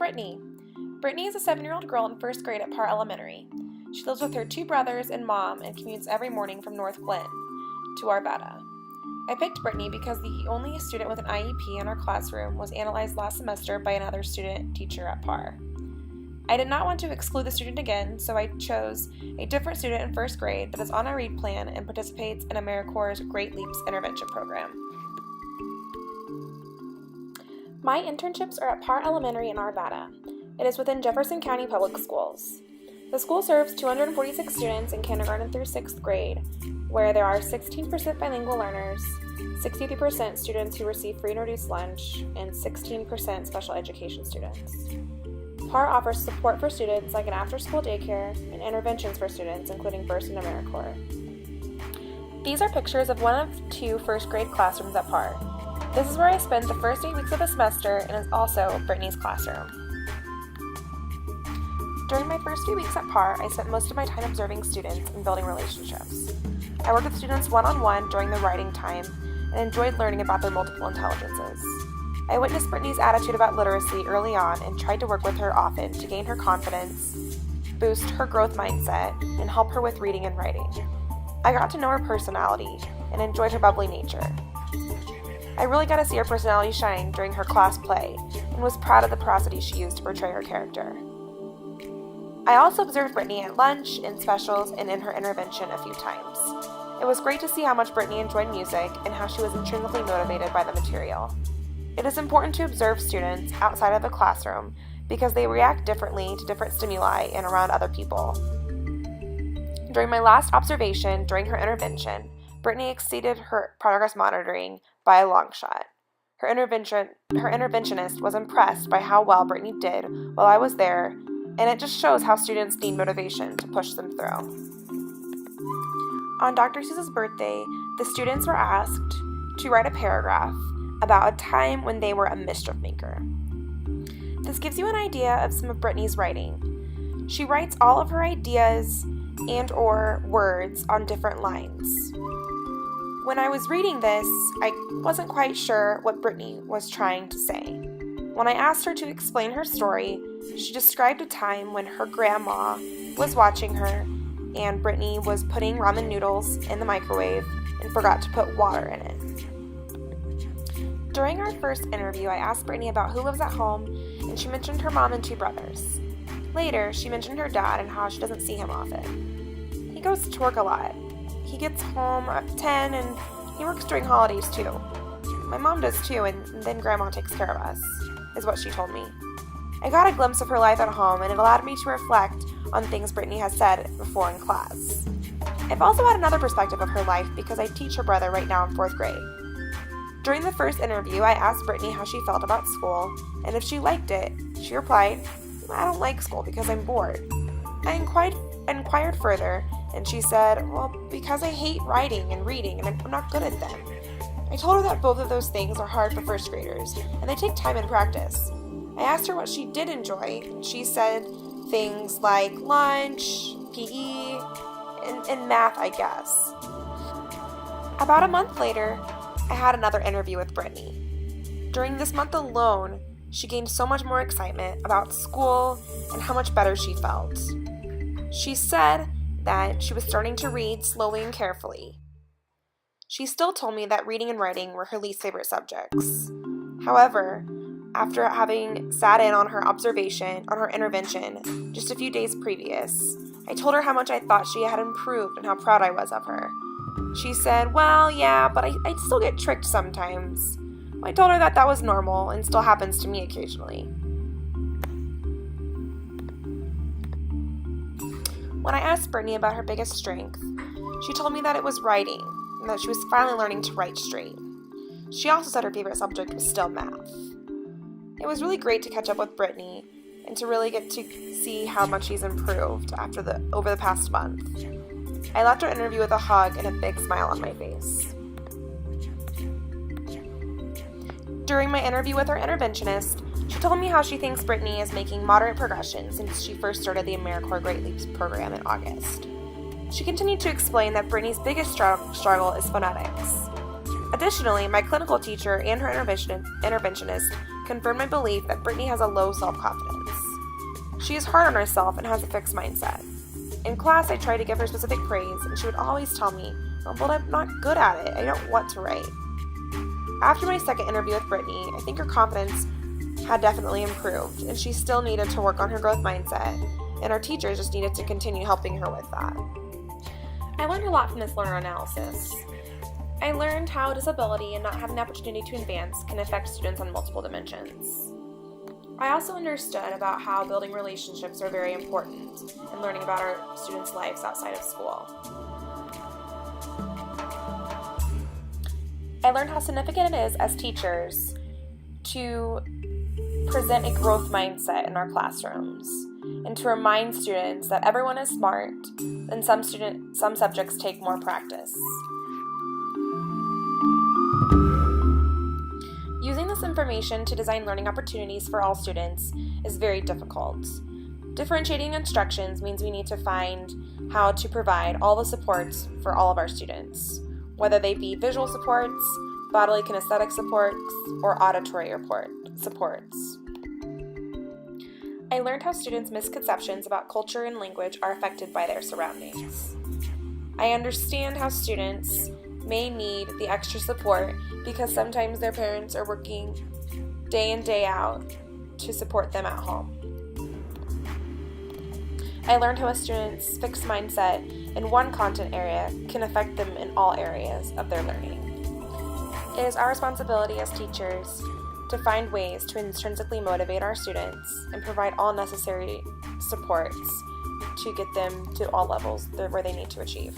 Brittany. Brittany is a 7-year-old girl in first grade at Parr Elementary. She lives with her 2 brothers and mom and commutes every morning from North Glen to Arvada. I picked Brittany because the only student with an IEP in our classroom was analyzed last semester by another student teacher at Parr. I did not want to exclude the student again, so I chose a different student in first grade that is on our READ plan and participates in AmeriCorps' Great Leaps intervention program. My internships are at Parr Elementary in Arvada. It is within Jefferson County Public Schools. The school serves 246 students in kindergarten through 6th grade, where there are 16% bilingual learners, 63% students who receive free and reduced lunch, and 16% special education students. Parr offers support for students like an after-school daycare and interventions for students, including Burst and AmeriCorps. These are pictures of one of 2 first grade classrooms at Parr. This is where I spent the first 8 weeks of the semester and is also Brittany's classroom. During my first few weeks at Parr, I spent most of my time observing students and building relationships. I worked with students one-on-one during the writing time and enjoyed learning about their multiple intelligences. I witnessed Brittany's attitude about literacy early on and tried to work with her often to gain her confidence, boost her growth mindset, and help her with reading and writing. I got to know her personality and enjoyed her bubbly nature. I really got to see her personality shine during her class play and was proud of the prosody she used to portray her character. I also observed Brittany at lunch, in specials, and in her intervention a few times. It was great to see how much Brittany enjoyed music and how she was intrinsically motivated by the material. It is important to observe students outside of the classroom because they react differently to different stimuli and around other people. During my last observation during her intervention, Brittany exceeded her progress monitoring by a long shot. Her interventionist was impressed by how well Brittany did while I was there, and it just shows how students need motivation to push them through. On Dr. Seuss's birthday, the students were asked to write a paragraph about a time when they were a mischief maker. This gives you an idea of some of Brittany's writing. She writes all of her ideas and/or words on different lines. When I was reading this, I wasn't quite sure what Brittany was trying to say. When I asked her to explain her story, she described a time when her grandma was watching her and Brittany was putting ramen noodles in the microwave and forgot to put water in it. During our first interview, I asked Brittany about who lives at home, and she mentioned her mom and 2 brothers. Later, she mentioned her dad and how she doesn't see him often. He goes to work a lot. He gets home at 10 and he works during holidays too. My mom does too, and then Grandma takes care of us, is what she told me. I got a glimpse of her life at home, and it allowed me to reflect on things Brittany has said before in class. I've also had another perspective of her life because I teach her brother right now in 4th grade. During the first interview, I asked Brittany how she felt about school, and if she liked it. She replied, "I don't like school because I'm bored." I inquired further, and she said, "Well, because I hate writing and reading, and I'm not good at them." I told her that both of those things are hard for first graders, and they take time and practice. I asked her what she did enjoy, and she said things like lunch, PE, and math, I guess. About a month later, I had another interview with Brittany. During this month alone, she gained so much more excitement about school and how much better she felt. She said that she was starting to read slowly and carefully. She still told me that reading and writing were her least favorite subjects. However, after having sat in on her intervention just a few days previous, I told her how much I thought she had improved and how proud I was of her. She said, "Well, yeah, but I still get tricked sometimes." I told her that was normal and still happens to me occasionally. When I asked Brittany about her biggest strength, she told me that it was writing and that she was finally learning to write straight. She also said her favorite subject was still math. It was really great to catch up with Brittany and to really get to see how much she's improved over the past month. I left our interview with a hug and a big smile on my face. During my interview with our interventionist, she told me how she thinks Brittany is making moderate progression since she first started the AmeriCorps Great Leaps program in August. She continued to explain that Brittany's biggest struggle is phonetics. Additionally, my clinical teacher and her interventionist confirmed my belief that Brittany has a low self-confidence. She is hard on herself and has a fixed mindset. In class, I tried to give her specific praise, and she would always tell me, "Well, I'm not good at it. I don't want to write." After my second interview with Brittany, I think her confidence had definitely improved, and she still needed to work on her growth mindset, and our teachers just needed to continue helping her with that. I learned a lot from this learner analysis. I learned how disability and not having the opportunity to advance can affect students on multiple dimensions. I also understood about how building relationships are very important in learning about our students' lives outside of school. I learned how significant it is as teachers to present a growth mindset in our classrooms and to remind students that everyone is smart and some subjects take more practice. Using this information to design learning opportunities for all students is very difficult. Differentiating instructions means we need to find how to provide all the supports for all of our students, whether they be visual supports, bodily kinesthetic supports, or auditory supports. I learned how students' misconceptions about culture and language are affected by their surroundings. I understand how students may need the extra support because sometimes their parents are working day in, day out to support them at home. I learned how a student's fixed mindset in one content area can affect them in all areas of their learning. It is our responsibility as teachers to find ways to intrinsically motivate our students and provide all necessary supports to get them to all levels where they need to achieve.